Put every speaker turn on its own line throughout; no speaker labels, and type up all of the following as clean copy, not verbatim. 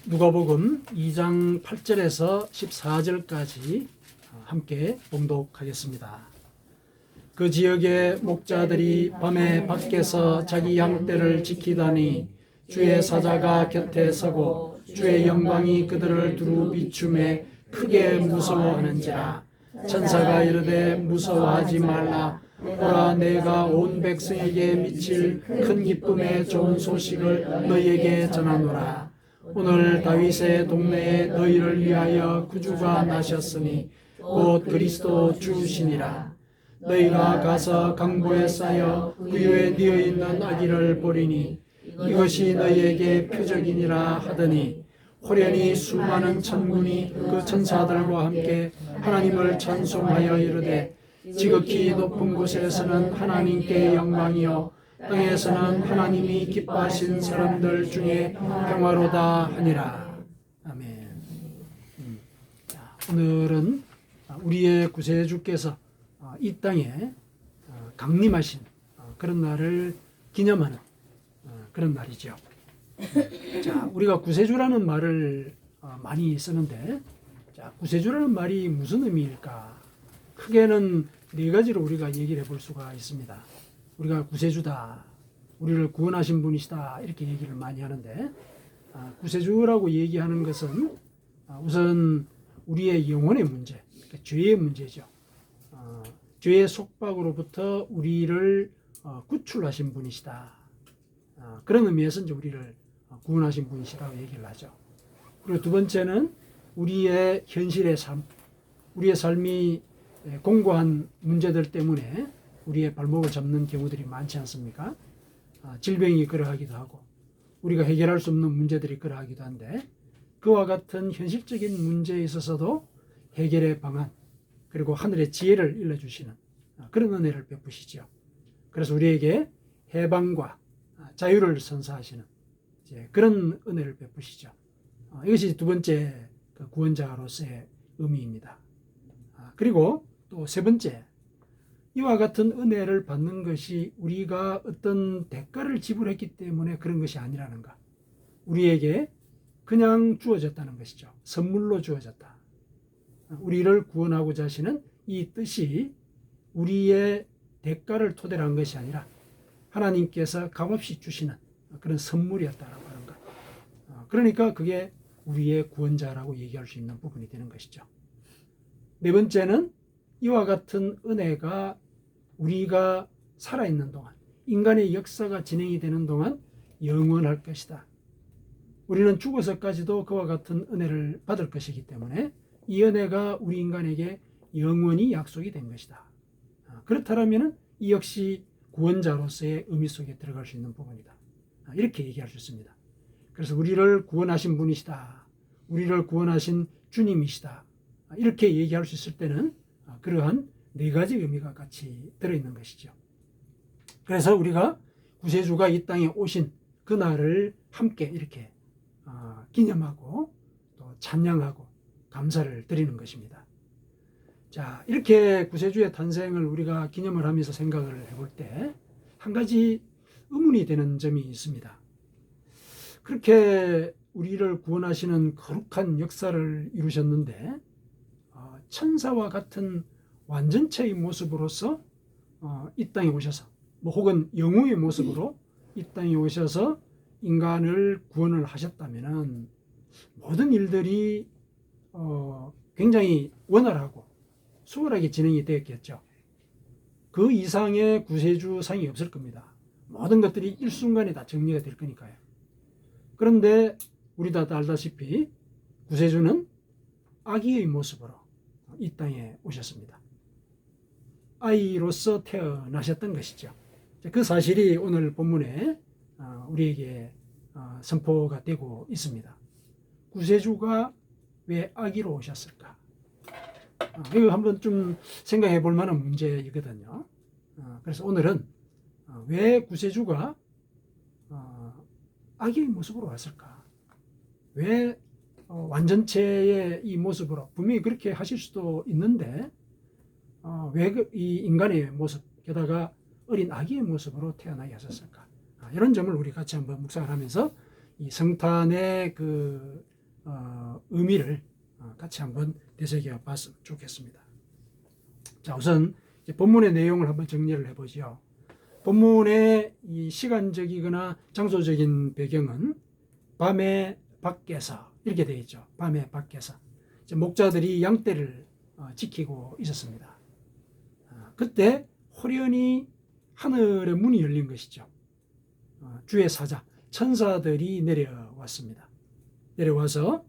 누가복음 2장 8절에서 14절까지 함께 봉독하겠습니다. 그 지역의 목자들이 밤에 밖에서 자기 양떼를 지키다니 주의 사자가 곁에 서고 주의 영광이 그들을 두루 비추매 크게 무서워하는지라. 천사가 이르되 무서워하지 말라. 보라, 내가 온 백성에게 미칠 큰 기쁨의 좋은 소식을 너희에게 전하노라. 오늘 다윗의 동네에 너희를 위하여 구주가 나셨으니 곧 그리스도 주시니라. 너희가 가서 강보에 쌓여 그 위에 뉘어 있는 아기를 보리니 이것이 너희에게 표적이니라 하더니 호련히 수많은 천군이 그 천사들과 함께 하나님을 찬송하여 이르되 지극히 높은 곳에서는 하나님께 영광이요 땅에서는 하나님이 기뻐하신 사람들 중에 평화로다 하니라. 아멘. 오늘은 우리의 구세주께서 이 땅에 강림하신 그런 날을 기념하는 그런 날이죠. 자, 우리가 구세주라는 말을 많이 쓰는데, 자, 구세주라는 말이 무슨 의미일까? 크게는 네 가지로 우리가 얘기를 해볼 수가 있습니다. 우리가 구세주다, 우리를 구원하신 분이시다, 이렇게 얘기를 많이 하는데, 구세주라고 얘기하는 것은 우선 우리의 영혼의 문제, 그러니까 죄의 문제죠. 죄의 속박으로부터 우리를 구출하신 분이시다. 그런 의미에서 이제 우리를 구원하신 분이시라고 얘기를 하죠. 그리고 두 번째는 우리의 현실의 삶, 우리의 삶이 공고한 문제들 때문에 우리의 발목을 잡는 경우들이 많지 않습니까? 질병이 그러하기도 하고 우리가 해결할 수 없는 문제들이 그러하기도 한데, 그와 같은 현실적인 문제에 있어서도 해결의 방안, 그리고 하늘의 지혜를 일러주시는 그런 은혜를 베푸시죠. 그래서 우리에게 해방과 자유를 선사하시는 그런 은혜를 베푸시죠. 이것이 두 번째 구원자로서의 의미입니다. 그리고 또 세 번째, 이와 같은 은혜를 받는 것이 우리가 어떤 대가를 지불했기 때문에 그런 것이 아니라는가. 우리에게 그냥 주어졌다는 것이죠. 선물로 주어졌다. 우리를 구원하고자 하시는 이 뜻이 우리의 대가를 토대로 한 것이 아니라 하나님께서 값없이 주시는 그런 선물이었다라고 하는 것. 그러니까 그게 우리의 구원자라고 얘기할 수 있는 부분이 되는 것이죠. 네 번째는 이와 같은 은혜가 우리가 살아있는 동안, 인간의 역사가 진행이 되는 동안 영원할 것이다. 우리는 죽어서까지도 그와 같은 은혜를 받을 것이기 때문에 이 은혜가 우리 인간에게 영원히 약속이 된 것이다. 그렇다면 이 역시 구원자로서의 의미 속에 들어갈 수 있는 부분이다. 이렇게 얘기할 수 있습니다. 그래서 우리를 구원하신 분이시다, 우리를 구원하신 주님이시다, 이렇게 얘기할 수 있을 때는 그러한 네 가지 의미가 같이 들어있는 것이죠. 그래서 우리가 구세주가 이 땅에 오신 그날을 함께 이렇게 기념하고 또 찬양하고 감사를 드리는 것입니다. 자, 이렇게 구세주의 탄생을 우리가 기념을 하면서 생각을 해볼 때 한 가지 의문이 되는 점이 있습니다. 그렇게 우리를 구원하시는 거룩한 역사를 이루셨는데 천사와 같은 완전체의 모습으로서 이 땅에 오셔서, 혹은 영웅의 모습으로 이 땅에 오셔서 인간을 구원을 하셨다면 모든 일들이 굉장히 원활하고 수월하게 진행이 되었겠죠. 그 이상의 구세주상이 없을 겁니다. 모든 것들이 일순간에 다 정리가 될 거니까요. 그런데 우리 다 알다시피 구세주는 아기의 모습으로 이 땅에 오셨습니다. 아이로서 태어나셨던 것이죠. 그 사실이 오늘 본문에 우리에게 선포가 되고 있습니다. 구세주가 왜 아기로 오셨을까? 이거 한번 좀 생각해 볼 만한 문제이거든요. 그래서 오늘은 왜 구세주가 아기의 모습으로 왔을까? 왜 완전체의 이 모습으로, 분명히 그렇게 하실 수도 있는데 왜 이 인간의 모습, 게다가 어린 아기의 모습으로 태어나게 하셨을까? 이런 점을 우리 같이 한번 묵상을 하면서 이 성탄의 그 의미를 같이 한번 되새겨 봤으면 좋겠습니다. 자, 우선 본문의 내용을 한번 정리를 해보죠. 본문의 이 시간적이거나 장소적인 배경은 밤에 밖에서 이렇게 되어 있죠. 밤에 밖에서 목자들이 양떼를 지키고 있었습니다. 그때 호련히 하늘의 문이 열린 것이죠. 주의 사자 천사들이 내려왔습니다. 내려와서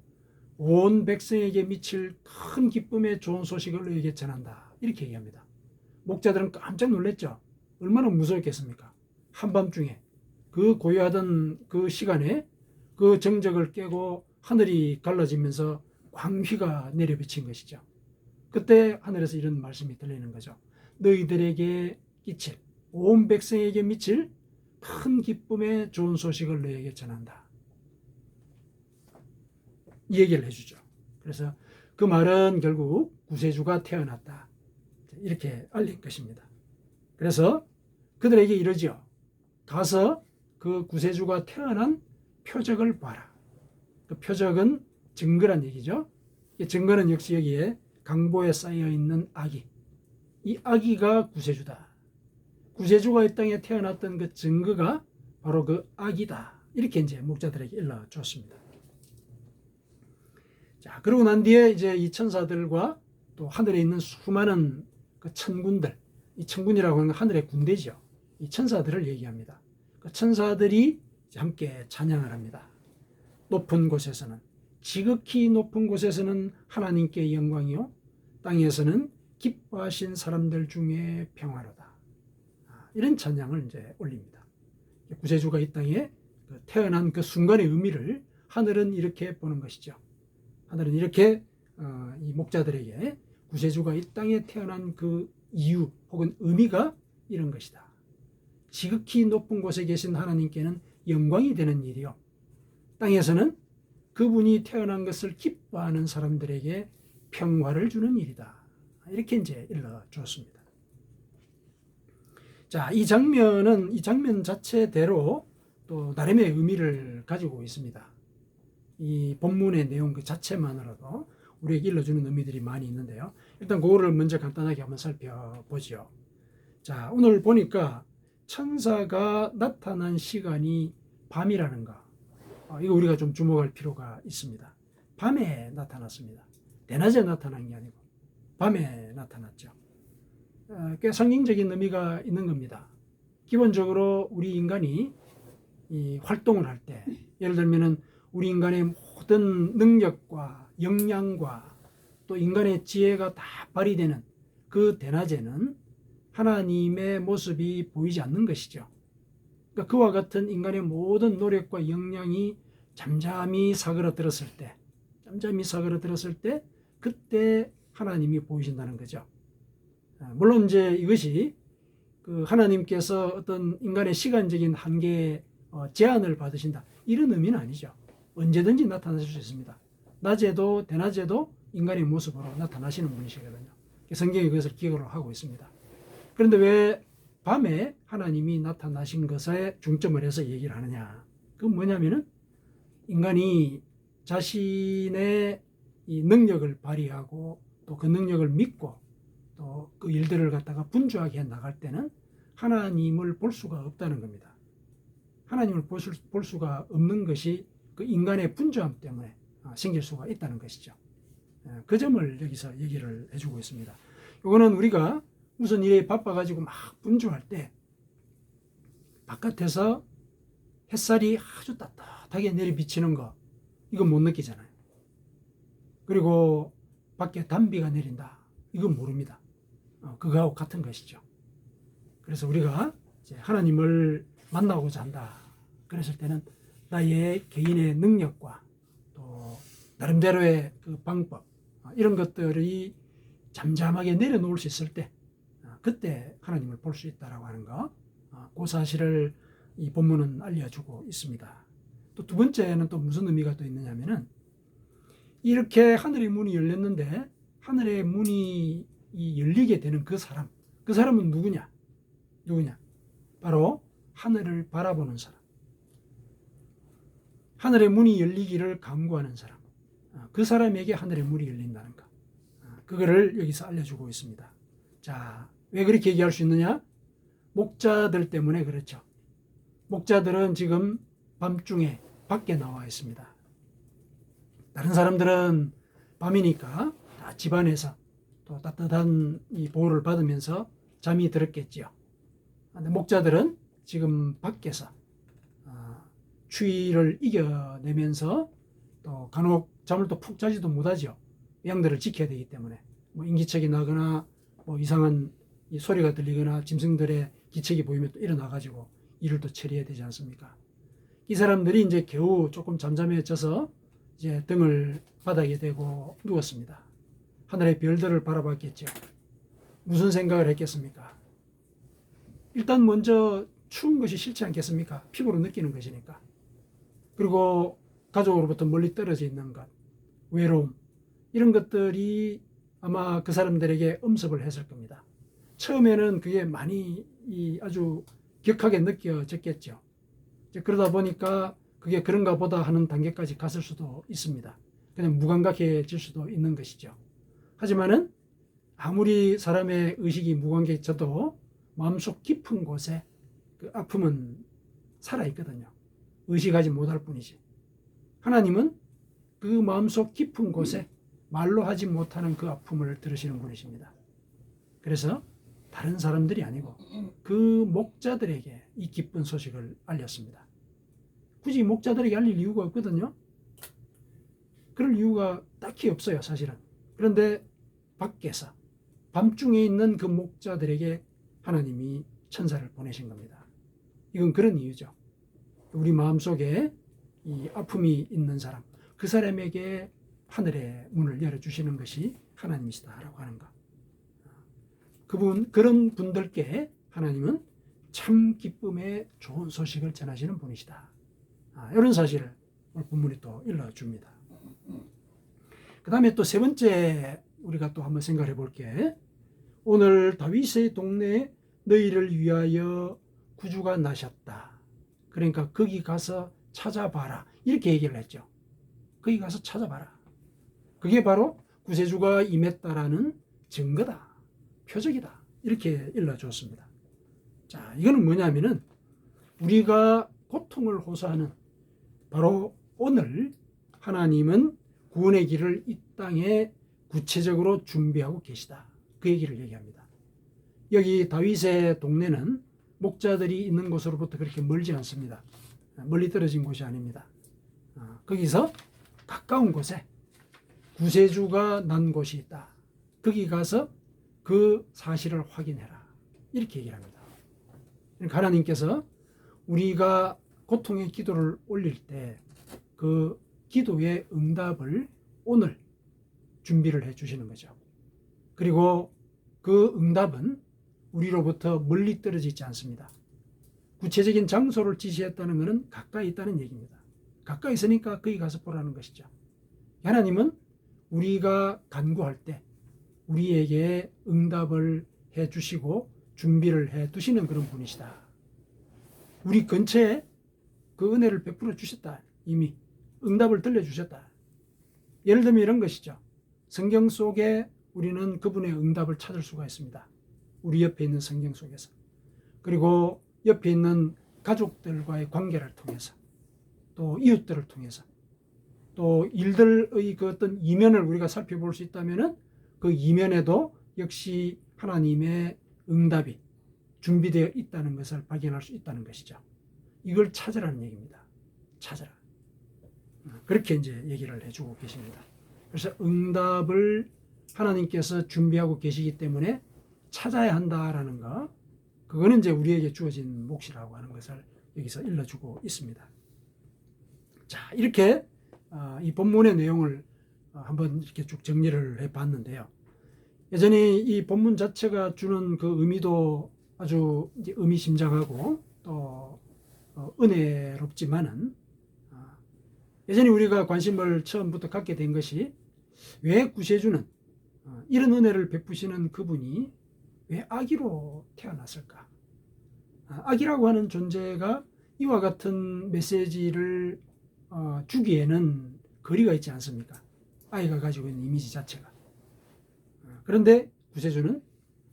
온 백성에게 미칠 큰 기쁨의 좋은 소식을 너희에게 전한다. 이렇게 얘기합니다. 목자들은 깜짝 놀랐죠. 얼마나 무서웠겠습니까? 한밤중에 그 고요하던 그 시간에 그 정적을 깨고 하늘이 갈라지면서 광휘가 내려비친 것이죠. 그때 하늘에서 이런 말씀이 들리는 거죠. 너희들에게 끼칠, 온 백성에게 미칠 큰 기쁨의 좋은 소식을 너희에게 전한다. 이 얘기를 해주죠. 그래서 그 말은 결국 구세주가 태어났다. 이렇게 알린 것입니다. 그래서 그들에게 이러지요. 가서 그 구세주가 태어난 표적을 봐라. 그 표적은 증거란 얘기죠. 이 증거는 역시 여기에 강보에 쌓여 있는 아기. 이 아기가 구세주다. 구세주가 이 땅에 태어났던 그 증거가 바로 그 아기다. 이렇게 이제 목자들에게 일러줬습니다. 자, 그러고 난 뒤에 이제 이 천사들과 또 하늘에 있는 수많은 그 천군들, 이 천군이라고 하는 하늘의 군대죠. 이 천사들을 얘기합니다. 그 천사들이 함께 찬양을 합니다. 높은 곳에서는, 지극히 높은 곳에서는 하나님께 영광이요, 땅에서는 기뻐하신 사람들 중에 평화로다. 이런 찬양을 이제 올립니다. 구세주가 이 땅에 태어난 그 순간의 의미를 하늘은 이렇게 보는 것이죠. 하늘은 이렇게 이 목자들에게 구세주가 이 땅에 태어난 그 이유 혹은 의미가 이런 것이다. 지극히 높은 곳에 계신 하나님께는 영광이 되는 일이요, 땅에서는 그분이 태어난 것을 기뻐하는 사람들에게 평화를 주는 일이다. 이렇게 이제 일러주었습니다. 자, 이 장면 자체대로 또 나름의 의미를 가지고 있습니다. 이 본문의 내용 그 자체만으로도 우리에게 일러주는 의미들이 많이 있는데요. 일단 그거를 먼저 간단하게 한번 살펴보죠. 자, 오늘 보니까 천사가 나타난 시간이 밤이라는 거, 이거 우리가 좀 주목할 필요가 있습니다. 밤에 나타났습니다. 대낮에 나타난 게 아니고 밤에 나타났죠. 꽤 상징적인 의미가 있는 겁니다. 기본적으로 우리 인간이 이 활동을 할 때, 예를 들면은 우리 인간의 모든 능력과 역량과 또 인간의 지혜가 다 발휘되는 그 대낮에는 하나님의 모습이 보이지 않는 것이죠. 그러니까 그와 같은 인간의 모든 노력과 역량이 잠잠히 사그라들었을 때, 그때 하나님이 보이신다는 거죠. 물론 이제 이것이 그 하나님께서 어떤 인간의 시간적인 한계에 제한을 받으신다, 이런 의미는 아니죠. 언제든지 나타나실 수 있습니다. 낮에도 대낮에도 인간의 모습으로 나타나시는 분이시거든요. 성경이 그것을 기록을 하고 있습니다. 그런데 왜 밤에 하나님이 나타나신 것에 중점을 해서 얘기를 하느냐? 그건 뭐냐면은 인간이 자신의 이 능력을 발휘하고 또 그 능력을 믿고 또 그 일들을 갖다가 분주하게 해 나갈 때는 하나님을 볼 수가 없다는 겁니다. 하나님을 볼 수가 없는 것이 그 인간의 분주함 때문에 생길 수가 있다는 것이죠. 그 점을 여기서 얘기를 해주고 있습니다. 이거는 우리가 무슨 일에 바빠가지고 막 분주할 때 바깥에서 햇살이 아주 따뜻하게 내려비치는 거, 이건 못 느끼잖아요. 그리고 밖에 단비가 내린다, 이건 모릅니다. 그거하고 같은 것이죠. 그래서 우리가 이제 하나님을 만나고자 한다 그랬을 때는 나의 개인의 능력과 또 나름대로의 그 방법, 이런 것들이 잠잠하게 내려놓을 수 있을 때, 그때 하나님을 볼 수 있다라고 하는 거, 그 사실을 이 본문은 알려주고 있습니다. 또 두 번째는 또 무슨 의미가 또 있느냐면은, 이렇게 하늘의 문이 열렸는데 하늘의 문이 열리게 되는 그 사람은 누구냐? 바로 하늘을 바라보는 사람, 하늘의 문이 열리기를 간구하는 사람, 그 사람에게 하늘의 문이 열린다는 것. 그거를 여기서 알려주고 있습니다. 자, 왜 그렇게 얘기할 수 있느냐? 목자들 때문에 그렇죠. 목자들은 지금 밤중에 밖에 나와 있습니다. 다른 사람들은 밤이니까 다 집안에서 또 따뜻한 이 보호를 받으면서 잠이 들었겠지요. 근데 목자들은 지금 밖에서 추위를 이겨내면서 또 간혹 잠을 또 푹 자지도 못하죠. 양들을 지켜야 되기 때문에 뭐 인기척이 나거나 뭐 이상한 이 소리가 들리거나 짐승들의 기척이 보이면 또 일어나가지고 일을 또 처리해야 되지 않습니까? 이 사람들이 이제 겨우 조금 잠잠해져서 이제 등을 바닥에 대고 누웠습니다. 하늘의 별들을 바라봤겠죠. 무슨 생각을 했겠습니까? 일단 먼저 추운 것이 싫지 않겠습니까? 피부로 느끼는 것이니까. 그리고 가족으로부터 멀리 떨어져 있는 것, 외로움, 이런 것들이 아마 그 사람들에게 엄습을 했을 겁니다. 처음에는 그게 많이 아주 격하게 느껴졌겠죠. 그러다 보니까 그게 그런가 보다 하는 단계까지 갔을 수도 있습니다. 그냥 무감각해질 수도 있는 것이죠. 하지만은 아무리 사람의 의식이 무감각해져도 마음속 깊은 곳에 그 아픔은 살아있거든요. 의식하지 못할 뿐이지. 하나님은 그 마음속 깊은 곳에 말로 하지 못하는 그 아픔을 들으시는 분이십니다. 그래서 다른 사람들이 아니고 그 목자들에게 이 기쁜 소식을 알렸습니다. 굳이 목자들에게 알릴 이유가 없거든요. 그럴 이유가 딱히 없어요, 사실은. 그런데 밖에서 밤중에 있는 그 목자들에게 하나님이 천사를 보내신 겁니다. 이건 그런 이유죠. 우리 마음속에 이 아픔이 있는 사람, 그 사람에게 하늘의 문을 열어주시는 것이 하나님이시다라고 하는 것. 그런 분들께 하나님은 참 기쁨의 좋은 소식을 전하시는 분이시다. 이런 사실을 오늘 본문이 또 일러줍니다. 그 다음에 또 세 번째 우리가 또 한번 생각해 볼게. 오늘 다윗의 동네에 너희를 위하여 구주가 나셨다. 그러니까 거기 가서 찾아봐라. 이렇게 얘기를 했죠. 거기 가서 찾아봐라. 그게 바로 구세주가 임했다라는 증거다. 표적이다. 이렇게 일러줬습니다. 자, 이거는 뭐냐면은 우리가 고통을 호소하는 바로 오늘 하나님은 구원의 길을 이 땅에 구체적으로 준비하고 계시다. 그 얘기를 얘기합니다. 여기 다윗의 동네는 목자들이 있는 곳으로부터 그렇게 멀지 않습니다. 멀리 떨어진 곳이 아닙니다. 거기서 가까운 곳에 구세주가 난 곳이 있다. 거기 가서 그 사실을 확인해라. 이렇게 얘기를 합니다. 그러니까 하나님께서 우리가 고통의 기도를 올릴 때 그 기도의 응답을 오늘 준비를 해 주시는 거죠. 그리고 그 응답은 우리로부터 멀리 떨어져 있지 않습니다. 구체적인 장소를 지시했다는 것은 가까이 있다는 얘기입니다. 가까이 있으니까 거기 가서 보라는 것이죠. 하나님은 우리가 간구할 때 우리에게 응답을 해 주시고 준비를 해 두시는 그런 분이시다. 우리 근처에 그 은혜를 베풀어 주셨다. 이미 응답을 들려주셨다. 예를 들면 이런 것이죠. 성경 속에 우리는 그분의 응답을 찾을 수가 있습니다. 우리 옆에 있는 성경 속에서. 그리고 옆에 있는 가족들과의 관계를 통해서, 또 이웃들을 통해서, 또 일들의 그 어떤 이면을 우리가 살펴볼 수 있다면은 그 이면에도 역시 하나님의 응답이 준비되어 있다는 것을 발견할 수 있다는 것이죠. 이걸 찾으라는 얘기입니다. 찾으라. 그렇게 이제 얘기를 해주고 계십니다. 그래서 응답을 하나님께서 준비하고 계시기 때문에 찾아야 한다라는 거, 그거는 이제 우리에게 주어진 몫이라고 하는 것을 여기서 일러주고 있습니다. 자, 이렇게 이 본문의 내용을 한번 이렇게 쭉 정리를 해봤는데요. 여전히 이 본문 자체가 주는 그 의미도 아주 이제 의미심장하고 또 은혜롭지만은 여전히 우리가 관심을 처음부터 갖게 된 것이 왜 구세주는 이런 은혜를 베푸시는 그분이 왜 아기로 태어났을까? 아기라고 하는 존재가 이와 같은 메시지를 주기에는 거리가 있지 않습니까? 아이가 가지고 있는 이미지 자체가. 그런데 구세주는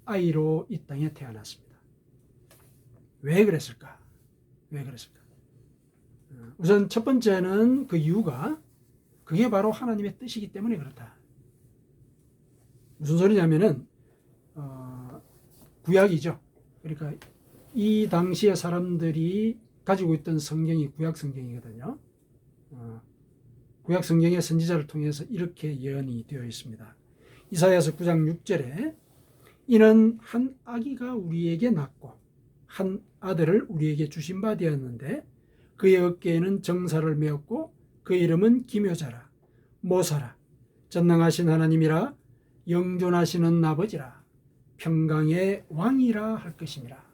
아이로 이 땅에 태어났습니다. 왜 그랬을까? 왜 그랬을까? 우선 첫 번째는 그 이유가 그게 바로 하나님의 뜻이기 때문에 그렇다. 무슨 소리냐면은 구약이죠. 그러니까 이 당시의 사람들이 가지고 있던 성경이 구약 성경이거든요. 구약 성경의 선지자를 통해서 이렇게 예언이 되어 있습니다. 이사야서 9장 6절에 이는 한 아기가 우리에게 낳고 한 아들을 우리에게 주신 바 되었는데 그의 어깨에는 정사를 메었고 그의 이름은 기묘자라 모사라 전능하신 하나님이라 영존하시는 아버지라 평강의 왕이라 할 것임이라.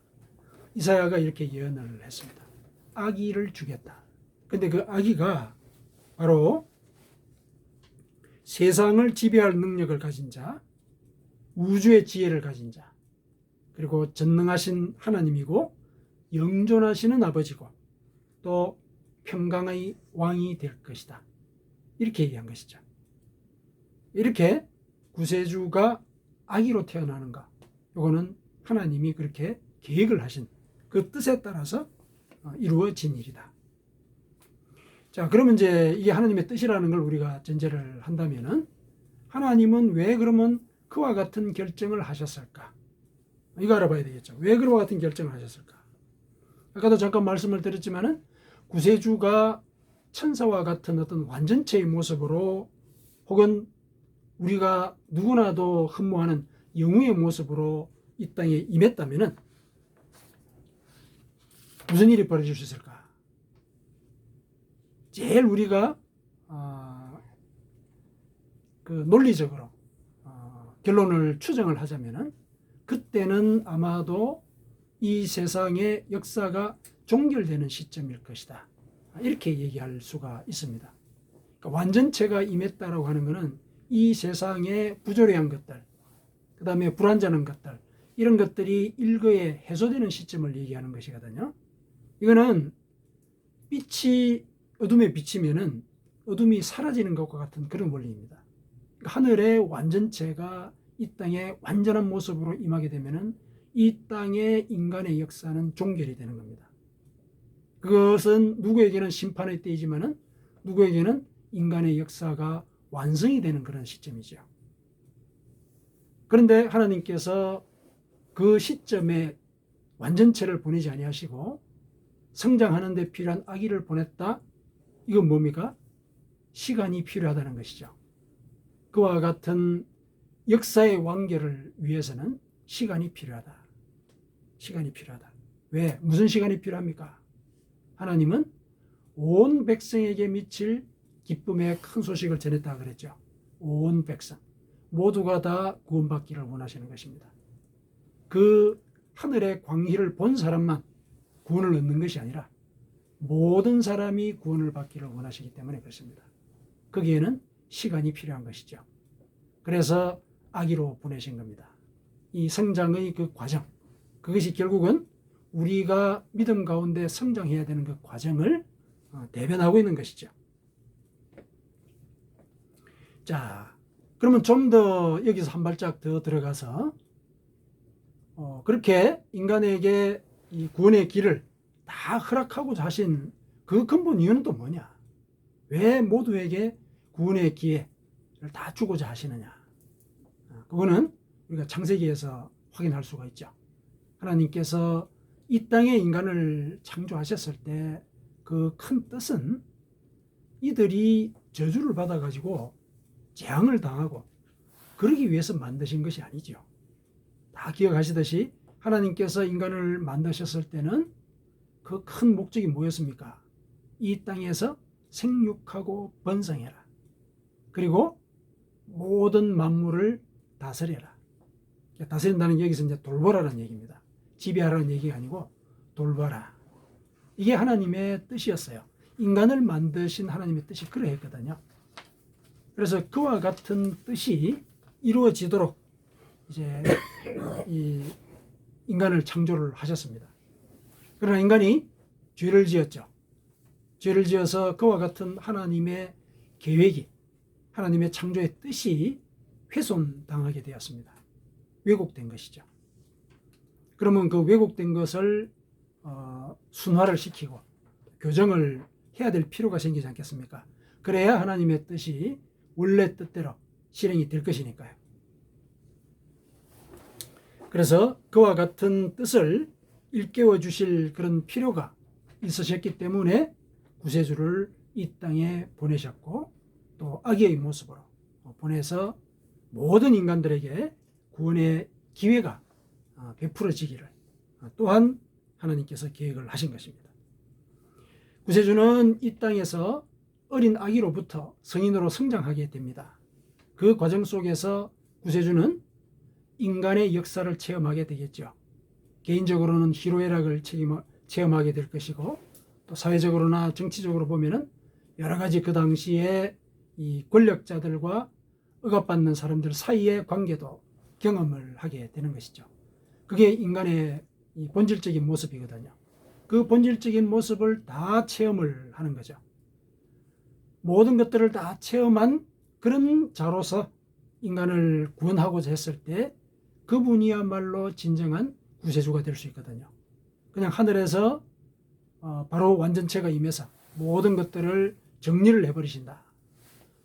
이사야가 이렇게 예언을 했습니다. 아기를 주겠다. 근데 그 아기가 바로 세상을 지배할 능력을 가진 자, 우주의 지혜를 가진 자, 그리고 전능하신 하나님이고 영존하시는 아버지고 또 평강의 왕이 될 것이다. 이렇게 얘기한 것이죠. 이렇게 구세주가 아기로 태어나는가, 이거는 하나님이 그렇게 계획을 하신 그 뜻에 따라서 이루어진 일이다. 자, 그러면 이제 이게 하나님의 뜻이라는 걸 우리가 전제를 한다면은 하나님은 왜 그러면 그와 같은 결정을 하셨을까? 이거 알아봐야 되겠죠. 왜 그와 같은 결정을 하셨을까? 아까도 잠깐 말씀을 드렸지만은 구세주가 천사와 같은 어떤 완전체의 모습으로 혹은 우리가 누구나도 흠모하는 영웅의 모습으로 이 땅에 임했다면은 무슨 일이 벌어질 수 있을까? 제일 우리가 그 논리적으로 결론을 추정을 하자면은 그때는 아마도 이 세상의 역사가 종결되는 시점일 것이다. 이렇게 얘기할 수가 있습니다. 그러니까 완전체가 임했다라고 하는 것은 이 세상의 부조리한 것들, 그 다음에 불완전한 것들, 이런 것들이 일거에 해소되는 시점을 얘기하는 것이거든요. 이거는 빛이 어둠에 비치면은 어둠이 사라지는 것과 같은 그런 원리입니다. 하늘의 완전체가 이 땅에 완전한 모습으로 임하게 되면은 이 땅의 인간의 역사는 종결이 되는 겁니다. 그것은 누구에게는 심판의 때이지만은 누구에게는 인간의 역사가 완성이 되는 그런 시점이죠. 그런데 하나님께서 그 시점에 완전체를 보내지 아니하시고 성장하는 데 필요한 아기를 보냈다. 이건 뭡니까? 시간이 필요하다는 것이죠. 그와 같은 역사의 완결을 위해서는 시간이 필요하다. 시간이 필요하다. 왜? 무슨 시간이 필요합니까? 하나님은 온 백성에게 미칠 기쁨의 큰 소식을 전했다 그랬죠. 온 백성 모두가 다 구원받기를 원하시는 것입니다. 그 하늘의 광희를 본 사람만 구원을 얻는 것이 아니라 모든 사람이 구원을 받기를 원하시기 때문에 그렇습니다. 거기에는 시간이 필요한 것이죠. 그래서 아기로 보내신 겁니다. 이 성장의 그 과정, 그것이 결국은 우리가 믿음 가운데 성장해야 되는 그 과정을 대변하고 있는 것이죠. 자, 그러면 좀 더 여기서 한 발짝 더 들어가서 그렇게 인간에게 이 구원의 길을 다 허락하고자 하신 그 근본 이유는 또 뭐냐? 왜 모두에게 구원의 기회를 다 주고자 하시느냐? 그거는 우리가 창세기에서 확인할 수가 있죠. 하나님께서 이 땅에 인간을 창조하셨을 때 그 큰 뜻은 이들이 저주를 받아가지고 재앙을 당하고 그러기 위해서 만드신 것이 아니죠. 다 기억하시듯이 하나님께서 인간을 만드셨을 때는 그 큰 목적이 뭐였습니까? 이 땅에서 생육하고 번성해라. 그리고 모든 만물을 다스려라. 다스린다는 게 여기서 이제 돌보라는 얘기입니다. 지배하라는 얘기가 아니고 돌봐라. 이게 하나님의 뜻이었어요. 인간을 만드신 하나님의 뜻이 그러했거든요. 그래서 그와 같은 뜻이 이루어지도록 이제 이 인간을 창조를 하셨습니다. 그러나 인간이 죄를 지었죠. 죄를 지어서 그와 같은 하나님의 계획이, 하나님의 창조의 뜻이 훼손당하게 되었습니다. 왜곡된 것이죠. 그러면 그 왜곡된 것을 순화를 시키고 교정을 해야 될 필요가 생기지 않겠습니까? 그래야 하나님의 뜻이 원래 뜻대로 실행이 될 것이니까요. 그래서 그와 같은 뜻을 일깨워 주실 그런 필요가 있으셨기 때문에 구세주를 이 땅에 보내셨고 또 아기의 모습으로 보내서 모든 인간들에게 구원의 기회가 베풀어지기를 또한 하나님께서 계획을 하신 것입니다. 구세주는 이 땅에서 어린 아기로부터 성인으로 성장하게 됩니다. 그 과정 속에서 구세주는 인간의 역사를 체험하게 되겠죠. 개인적으로는 희로애락을 체험하게 될 것이고 또 사회적으로나 정치적으로 보면은 여러 가지 그 당시에 이 권력자들과 억압받는 사람들 사이의 관계도 경험을 하게 되는 것이죠. 그게 인간의 이 본질적인 모습이거든요. 그 본질적인 모습을 다 체험을 하는 거죠. 모든 것들을 다 체험한 그런 자로서 인간을 구원하고자 했을 때 그분이야말로 진정한 구세주가 될 수 있거든요. 그냥 하늘에서 바로 완전체가 임해서 모든 것들을 정리를 해버리신다.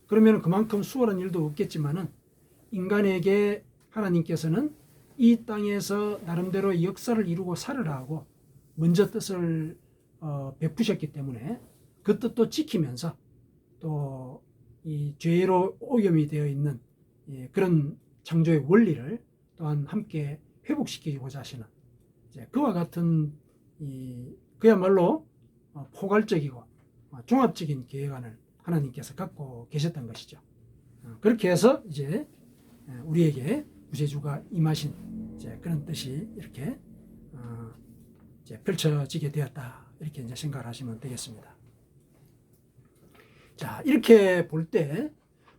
그러면 그만큼 수월한 일도 없겠지만은 인간에게 하나님께서는 이 땅에서 나름대로 역사를 이루고 살으라 하고 먼저 뜻을 베푸셨기 때문에 그 뜻도 지키면서 또 이 죄로 오염이 되어 있는 그런 창조의 원리를 또한 함께 회복시키고자 하시는 그와 같은 그야말로 포괄적이고 종합적인 계획안을 하나님께서 갖고 계셨던 것이죠. 그렇게 해서 이제 우리에게 구세주가 임하신 그런 뜻이 이렇게 이제 펼쳐지게 되었다. 이렇게 이제 생각을 하시면 되겠습니다. 자, 이렇게 볼 때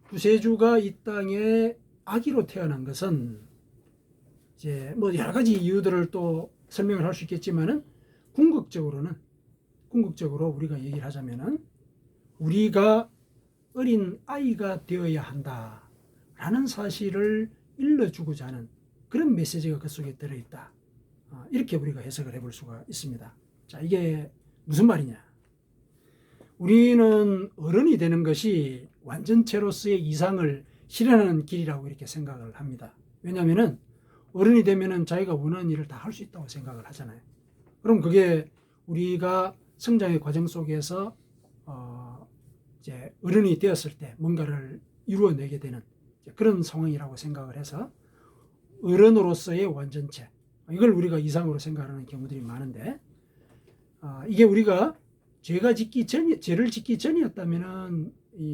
구세주가 이 땅에 아기로 태어난 것은 이제 뭐 여러 가지 이유들을 또 설명을 할 수 있겠지만은 궁극적으로 우리가 얘기를 하자면은 우리가 어린 아이가 되어야 한다라는 사실을 일러주고자 하는 그런 메시지가 그 속에 들어있다. 이렇게 우리가 해석을 해볼 수가 있습니다. 자, 이게 무슨 말이냐? 우리는 어른이 되는 것이 완전체로서의 이상을 실현하는 길이라고 이렇게 생각을 합니다. 왜냐하면은 어른이 되면은 자기가 원하는 일을 다 할 수 있다고 생각을 하잖아요. 그럼 그게 우리가 성장의 과정 속에서 이제 어른이 되었을 때 뭔가를 이루어내게 되는 그런 상황이라고 생각을 해서 어른으로서의 완전체, 이걸 우리가 이상으로 생각하는 경우들이 많은데 이게 우리가 죄를 짓기 전이었다면은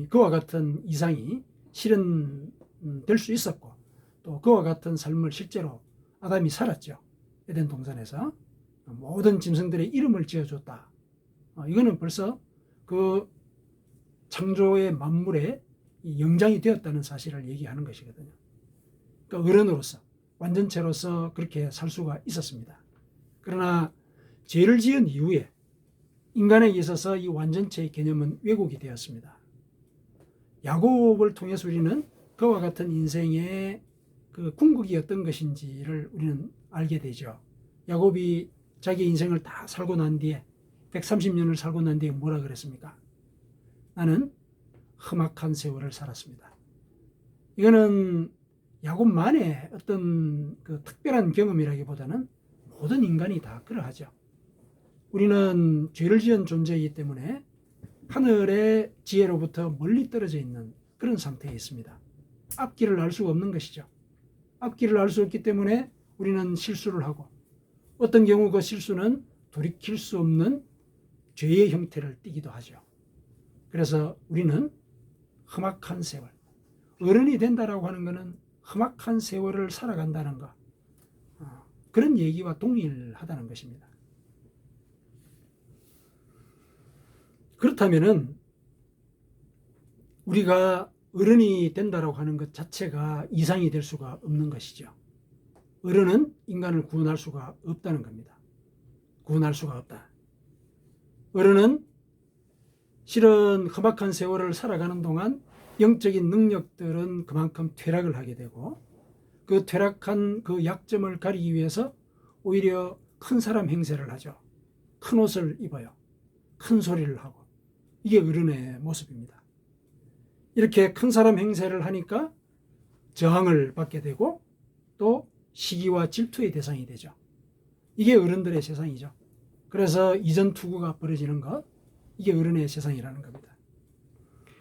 그와 같은 이상이 실현될 수 있었고 또 그와 같은 삶을 실제로 아담이 살았죠. 에덴 동산에서 모든 짐승들의 이름을 지어줬다. 이거는 벌써 그 창조의 만물의 영장이 되었다는 사실을 얘기하는 것이거든요. 그러니까 어른으로서 완전체로서 그렇게 살 수가 있었습니다. 그러나 죄를 지은 이후에 인간에게 있어서 이 완전체의 개념은 왜곡이 되었습니다. 야곱을 통해서 우리는 그와 같은 인생의 그 궁극이 어떤 것인지를 우리는 알게 되죠. 야곱이 자기 인생을 다 살고 난 뒤에 130년을 살고 난 뒤에 뭐라 그랬습니까? 나는 험악한 세월을 살았습니다. 이거는 야곱만의 어떤 그 특별한 경험이라기보다는 모든 인간이 다 그러하죠. 우리는 죄를 지은 존재이기 때문에 하늘의 지혜로부터 멀리 떨어져 있는 그런 상태에 있습니다. 앞길을 알 수가 없는 것이죠. 앞길을 알 수 없기 때문에 우리는 실수를 하고 어떤 경우 그 실수는 돌이킬 수 없는 죄의 형태를 띠기도 하죠. 그래서 우리는 험악한 세월, 어른이 된다라고 하는 것은 험악한 세월을 살아간다는 것, 그런 얘기와 동일하다는 것입니다. 그렇다면은 우리가 어른이 된다라고 하는 것 자체가 이상이 될 수가 없는 것이죠. 어른은 인간을 구원할 수가 없다는 겁니다. 구원할 수가 없다. 어른은 실은 험악한 세월을 살아가는 동안 영적인 능력들은 그만큼 퇴락을 하게 되고 그 퇴락한 그 약점을 가리기 위해서 오히려 큰 사람 행세를 하죠. 큰 옷을 입어요. 큰 소리를 하고. 이게 어른의 모습입니다. 이렇게 큰 사람 행세를 하니까 저항을 받게 되고 또 시기와 질투의 대상이 되죠. 이게 어른들의 세상이죠. 그래서 이전 투구가 벌어지는 것, 이게 어른의 세상이라는 겁니다.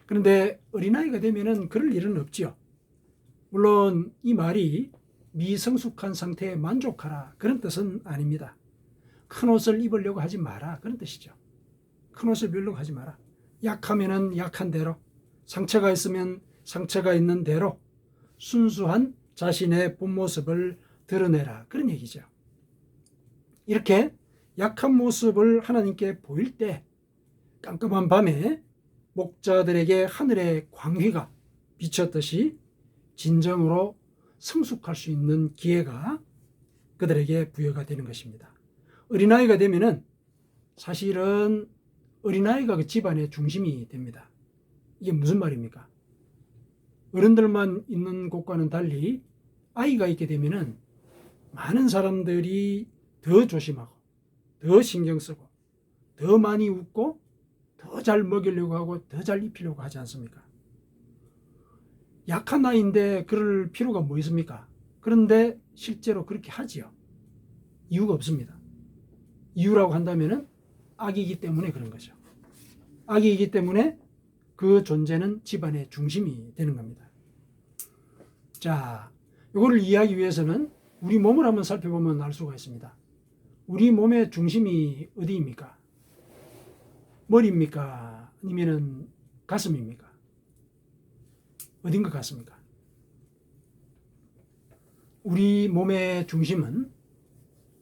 그런데 어린아이가 되면은 그럴 일은 없지요. 물론 이 말이 미성숙한 상태에 만족하라 그런 뜻은 아닙니다. 큰 옷을 입으려고 하지 마라 그런 뜻이죠. 큰 옷을 입으려고 하지 마라. 약하면은 약한 대로, 상처가 있으면 상처가 있는 대로 순수한 자신의 본 모습을 드러내라 그런 얘기죠. 이렇게 약한 모습을 하나님께 보일 때 깜깜한 밤에 목자들에게 하늘의 광휘가 비쳤듯이 진정으로 성숙할 수 있는 기회가 그들에게 부여가 되는 것입니다. 어린아이가 되면은 사실은 어린아이가 그 집안의 중심이 됩니다. 이게 무슨 말입니까? 어른들만 있는 곳과는 달리 아이가 있게 되면은 많은 사람들이 더 조심하고 더 신경 쓰고 더 많이 웃고 더 잘 먹이려고 하고 더 잘 입히려고 하지 않습니까? 약한 아이인데 그럴 필요가 뭐 있습니까? 그런데 실제로 그렇게 하지요. 이유가 없습니다. 이유라고 한다면은 악이기 때문에 그런 거죠. 악이기 때문에 그 존재는 집안의 중심이 되는 겁니다. 자, 이거를 이해하기 위해서는 우리 몸을 한번 살펴보면 알 수가 있습니다. 우리 몸의 중심이 어디입니까? 머리입니까? 아니면은 가슴입니까? 어딘 것 같습니까? 우리 몸의 중심은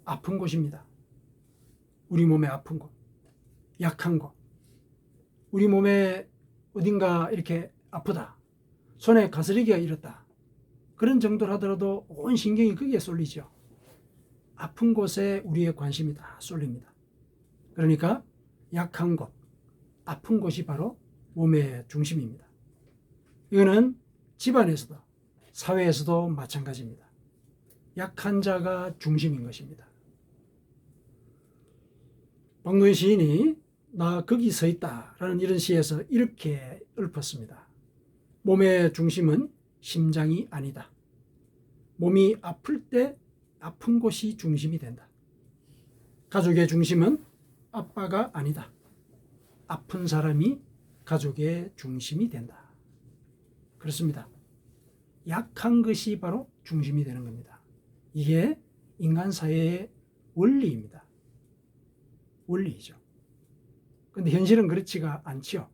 아픈 곳입니다. 우리 몸의 아픈 곳, 약한 곳. 우리 몸에 어딘가 이렇게 아프다, 손에 가스리기가 일었다, 그런 정도로 하더라도 온 신경이 거기에 쏠리죠. 아픈 곳에 우리의 관심이 다 쏠립니다. 그러니까 약한 곳, 아픈 곳이 바로 몸의 중심입니다. 이거는 집안에서도 사회에서도 마찬가지입니다. 약한 자가 중심인 것입니다. 박노희 시인이 나 거기 서 있다라는 이런 시에서 이렇게 읊었습니다. 몸의 중심은 심장이 아니다. 몸이 아플 때 아픈 곳이 중심이 된다. 가족의 중심은 아빠가 아니다. 아픈 사람이 가족의 중심이 된다. 그렇습니다. 약한 것이 바로 중심이 되는 겁니다. 이게 인간 사회의 원리입니다. 원리이죠. 그런데 현실은 그렇지가 않지요.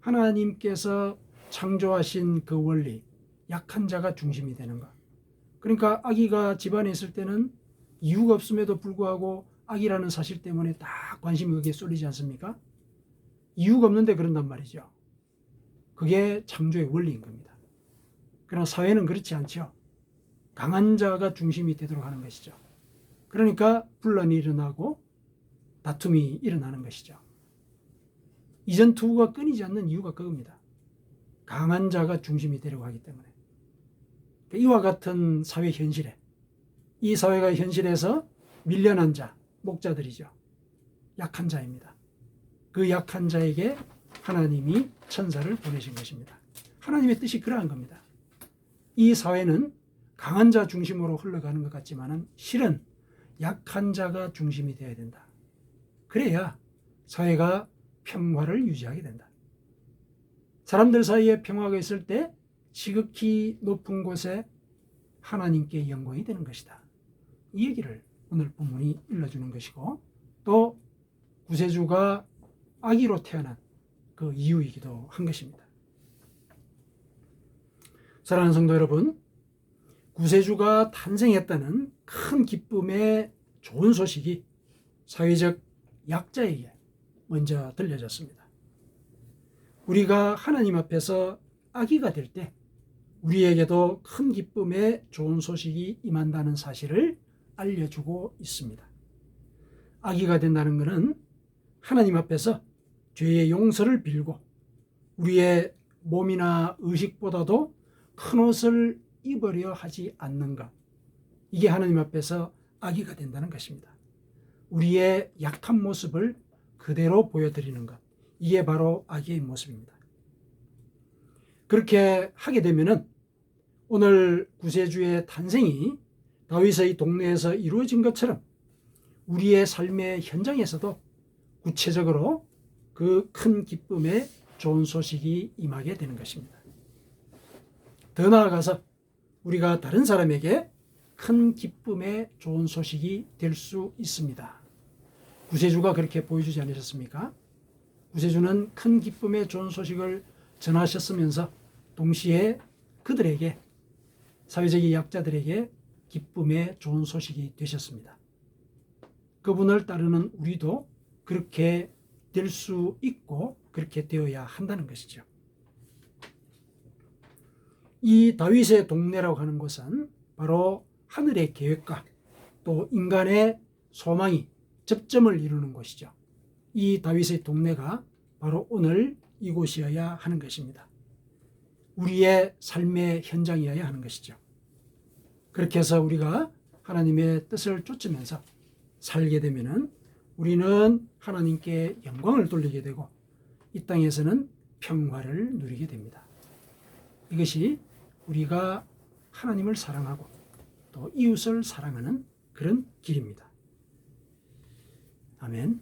하나님께서 창조하신 그 원리, 약한 자가 중심이 되는 것. 그러니까 아기가 집안에 있을 때는 이유가 없음에도 불구하고 아기라는 사실 때문에 다 관심이 거기에 쏠리지 않습니까? 이유가 없는데 그런단 말이죠. 그게 창조의 원리인 겁니다. 그러나 사회는 그렇지 않죠. 강한 자가 중심이 되도록 하는 것이죠. 그러니까 분란이 일어나고 다툼이 일어나는 것이죠. 이전 투구가 끊이지 않는 이유가 그겁니다. 강한 자가 중심이 되려고 하기 때문에. 이와 같은 사회 현실에, 이 사회가 현실에서 밀려난 자, 목자들이죠. 약한 자입니다. 그 약한 자에게 하나님이 천사를 보내신 것입니다. 하나님의 뜻이 그러한 겁니다. 이 사회는 강한 자 중심으로 흘러가는 것 같지만은 실은 약한 자가 중심이 되어야 된다. 그래야 사회가 평화를 유지하게 된다. 사람들 사이에 평화가 있을 때 지극히 높은 곳에 하나님께 영광이 되는 것이다. 이 얘기를 오늘 본문이 일러주는 것이고, 또 구세주가 아기로 태어난 그 이유이기도 한 것입니다. 사랑하는 성도 여러분, 구세주가 탄생했다는 큰 기쁨의 좋은 소식이 사회적 약자에게 먼저 들려졌습니다. 우리가 하나님 앞에서 아기가 될 때 우리에게도 큰 기쁨의 좋은 소식이 임한다는 사실을 알려주고 있습니다. 아기가 된다는 것은 하나님 앞에서 죄의 용서를 빌고 우리의 몸이나 의식보다도 큰 옷을 입으려 하지 않는 것. 이게 하나님 앞에서 악의가 된다는 것입니다. 우리의 약한 모습을 그대로 보여드리는 것. 이게 바로 악의의 모습입니다. 그렇게 하게 되면은 오늘 구세주의 탄생이 다윗의 동네에서 이루어진 것처럼 우리의 삶의 현장에서도 구체적으로 그 큰 기쁨의 좋은 소식이 임하게 되는 것입니다. 더 나아가서 우리가 다른 사람에게 큰 기쁨의 좋은 소식이 될 수 있습니다. 구세주가 그렇게 보여주지 않으셨습니까? 구세주는 큰 기쁨의 좋은 소식을 전하셨으면서 동시에 그들에게, 사회적인 약자들에게 기쁨의 좋은 소식이 되셨습니다. 그분을 따르는 우리도 그렇게 될 수 있고 그렇게 되어야 한다는 것이죠. 이 다윗의 동네라고 하는 것은 바로 하늘의 계획과 또 인간의 소망이 접점을 이루는 곳이죠. 이 다윗의 동네가 바로 오늘 이곳이어야 하는 것입니다. 우리의 삶의 현장이어야 하는 것이죠. 그렇게 해서 우리가 하나님의 뜻을 쫓으면서 살게 되면은 우리는 하나님께 영광을 돌리게 되고 이 땅에서는 평화를 누리게 됩니다. 이것이 우리가 하나님을 사랑하고 또 이웃을 사랑하는 그런 길입니다. 아멘.